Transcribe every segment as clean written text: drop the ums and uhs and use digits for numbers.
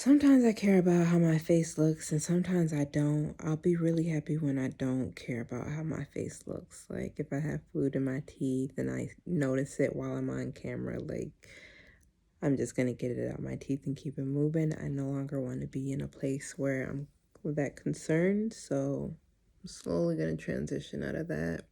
Sometimes I care about how my face looks and sometimes I don't. I'll be really happy when I don't care about how my face looks. Like if I have food in my teeth and I notice it while I'm on camera, like I'm just gonna get it out of my teeth and keep it moving. I no longer want to be in a place where I'm that concerned, so I'm slowly gonna transition out of that.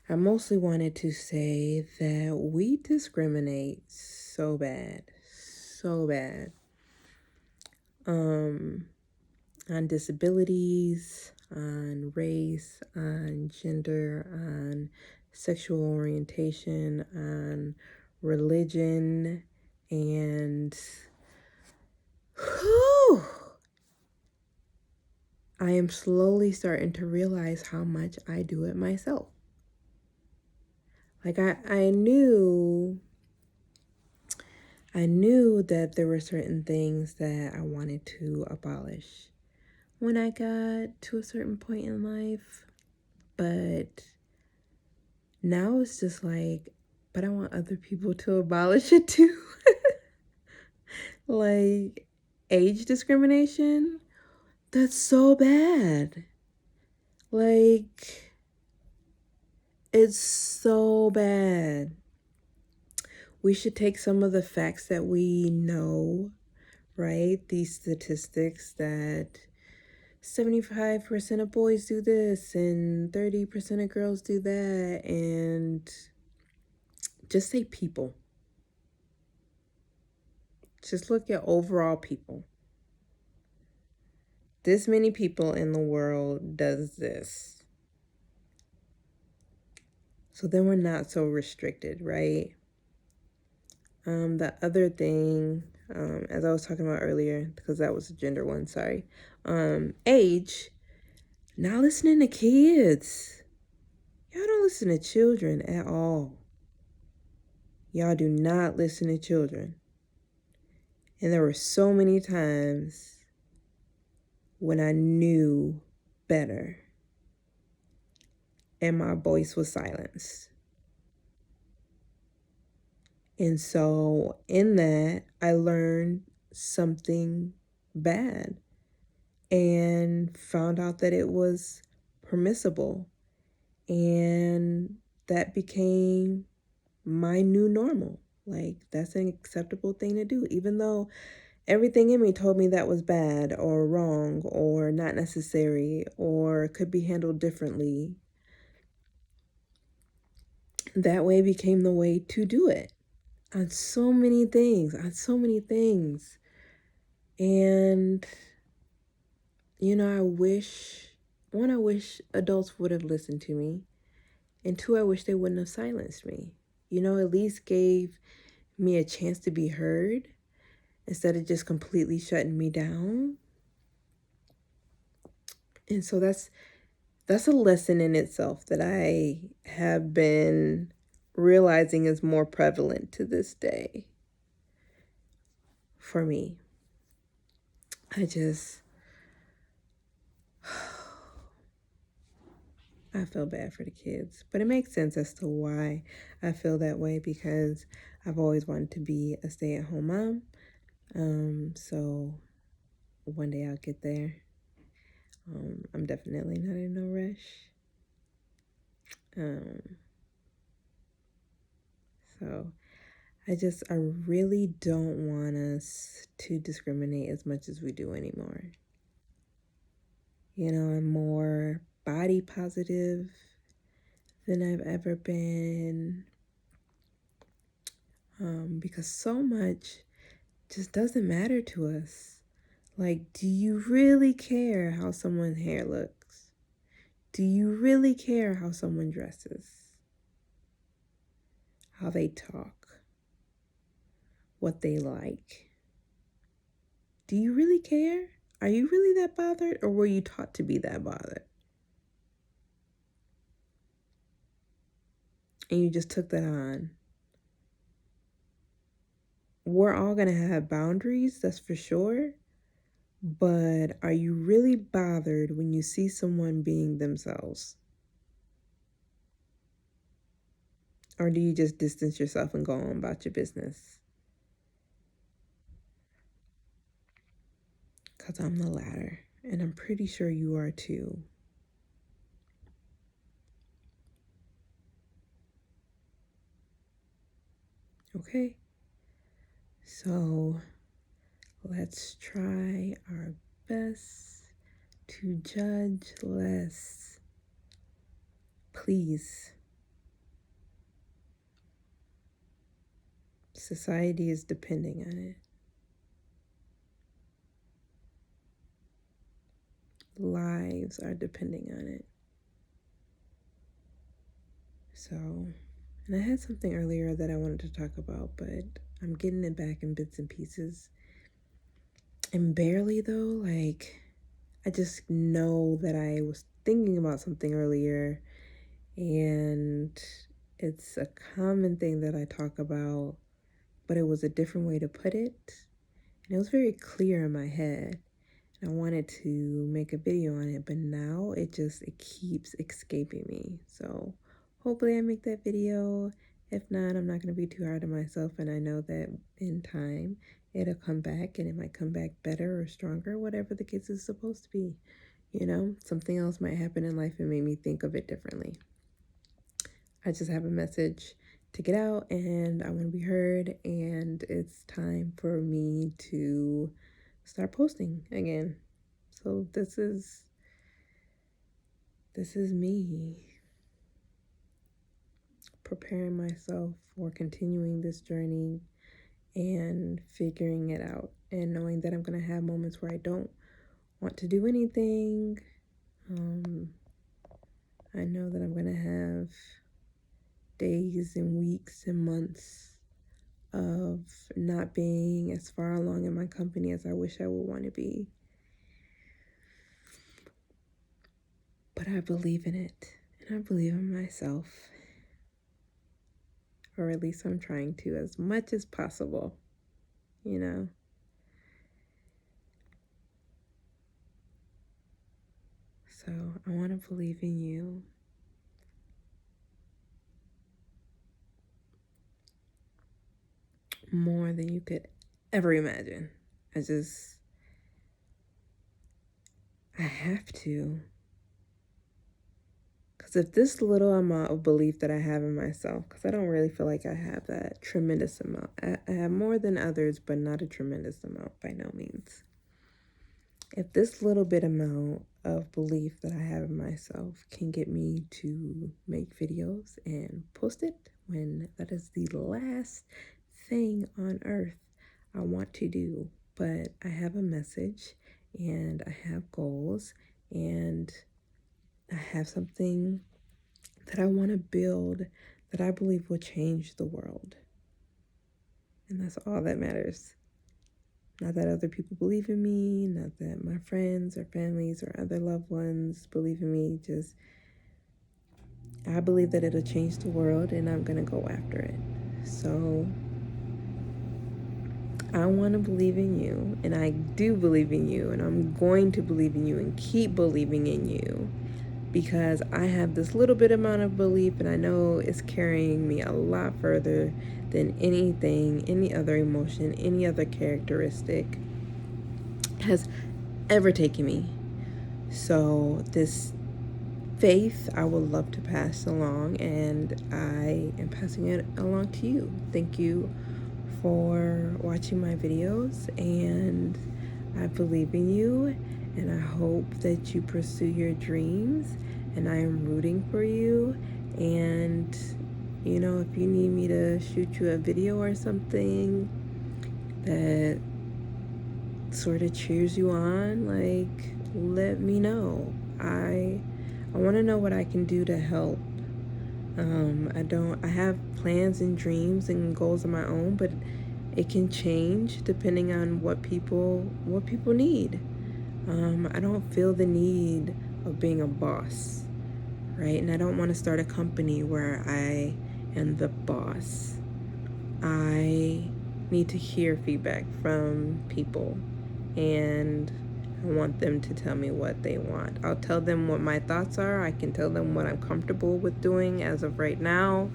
I mostly wanted to say that we discriminate so bad, so bad. On disabilities, on race, on gender, on sexual orientation, on religion, and whew, I am slowly starting to realize how much I do it myself. Like I knew that there were certain things that I wanted to abolish when I got to a certain point in life, but now it's just like, but I want other people to abolish it too. Like age discrimination, that's so bad. Like it's so bad. We should take some of the facts that we know, right? These statistics that 75% of boys do this and 30% of girls do that, and just say people. Just look at overall people. This many people in the world does this. So then we're not so restricted, right? The other thing, as I was talking about earlier, because that was a gender one, sorry. Age, not listening to kids. Y'all don't listen to children at all. Y'all do not listen to children. And there were so many times when I knew better and my voice was silenced. And so in that, I learned something bad and found out that it was permissible. And that became my new normal. Like, that's an acceptable thing to do, even though everything in me told me that was bad or wrong or not necessary or could be handled differently. That way became the way to do it on so many things, And, I wish adults would have listened to me. And two, I wish they wouldn't have silenced me. At least gave me a chance to be heard instead of just completely shutting me down. And so that's a lesson in itself that I have been realizing is more prevalent to this day for me. I feel bad for the kids, but it makes sense as to why I feel that way, because I've always wanted to be a stay-at-home mom. So one day I'll get there. I'm definitely not in no rush. So I really don't want us to discriminate as much as we do anymore. I'm more body positive than I've ever been, because so much just doesn't matter to us. Like, do you really care how someone's hair looks? Do you really care how someone dresses? How they talk? What they like? Do you really care? Are you really that bothered, or were you taught to be that bothered? And you just took that on. We're all going to have boundaries, that's for sure. But are you really bothered when you see someone being themselves? Or do you just distance yourself and go on about your business? because I'm the latter, and I'm pretty sure you are too. Okay? So let's try our best to judge less. Please. Society is depending on it. Lives are depending on it. So, and I had something earlier that I wanted to talk about, but I'm getting it back in bits and pieces. And barely though, like, I just know that I was thinking about something earlier, and it's a common thing that I talk about, but it was a different way to put it. And it was very clear in my head. And I wanted to make a video on it, but now it keeps escaping me. So hopefully I make that video. If not, I'm not going to be too hard on myself. And I know that in time, it'll come back, and it might come back better or stronger, whatever the case is supposed to be. You know, something else might happen in life and make me think of it differently. I just have a message to get out, and I want to be heard, and it's time for me to start posting again. So this is me preparing myself for continuing this journey and figuring it out, and knowing that I'm going to have moments where I don't want to do anything. I know that I'm going to have days and weeks and months of not being as far along in my company as I wish I would want to be. But I believe in it, and I believe in myself. Or at least I'm trying to, as much as possible, you know. So I want to believe in you. More than you could ever imagine. I have to. Because if this little amount of belief that I have in myself, because I don't really feel like I have that tremendous amount. I have more than others, but not a tremendous amount by no means. If this little bit amount of belief that I have in myself can get me to make videos and post it, when that is the last thing on earth I want to do. But I have a message, and I have goals, and I have something that I want to build that I believe will change the world. And that's all that matters. Not that other people believe in me, not that my friends or families or other loved ones believe in me. Just, I believe that it'll change the world, and I'm going to go after it. So I want to believe in you, and I do believe in you, and I'm going to believe in you and keep believing in you, because I have this little bit amount of belief, and I know it's carrying me a lot further than anything, any other emotion, any other characteristic has ever taken me. So this faith I would love to pass along, and I am passing it along to you. Thank you for watching my videos, and I believe in you, and I hope that you pursue your dreams, and I am rooting for you. And you know, if you need me to shoot you a video or something that sort of cheers you on, like, let me know. I want to know what I can do to help. I have plans and dreams and goals of my own, but it can change depending on what people need. I don't feel the need of being a boss, right? And I don't want to start a company where I am the boss. I need to hear feedback from people, and I want them to tell me what they want. I'll tell them what my thoughts are. I can tell them what I'm comfortable with doing as of right now.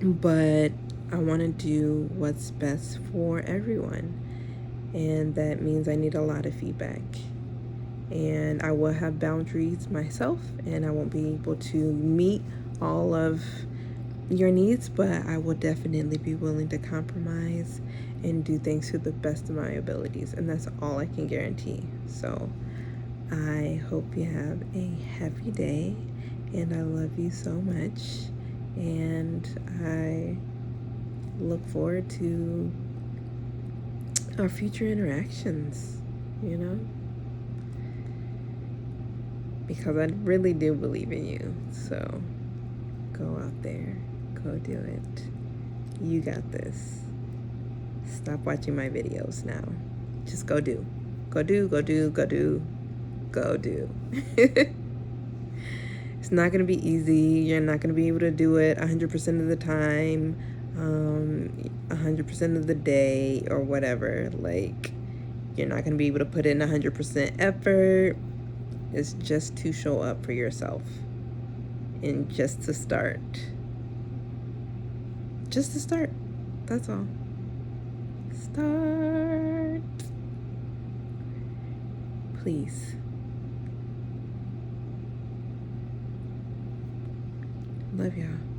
But I want to do what's best for everyone. and that means I need a lot of feedback. And I will have boundaries myself, and I won't be able to meet all of your needs, but I will definitely be willing to compromise and do things to the best of my abilities, and that's all I can guarantee. So I hope you have a happy day, and I love you so much, and I look forward to our future interactions, you know, because I really do believe in you. So go out there, go do it. You got this. Stop watching my videos now. Just go do. Go do, go do, go do, go do. It's not going to be easy. You're not going to be able to do it 100% of the time, 100% of the day, or whatever. Like, you're not going to be able to put in 100% effort. It's just to show up for yourself and just to start. Just to start. That's all. Start. Please. Love y'all.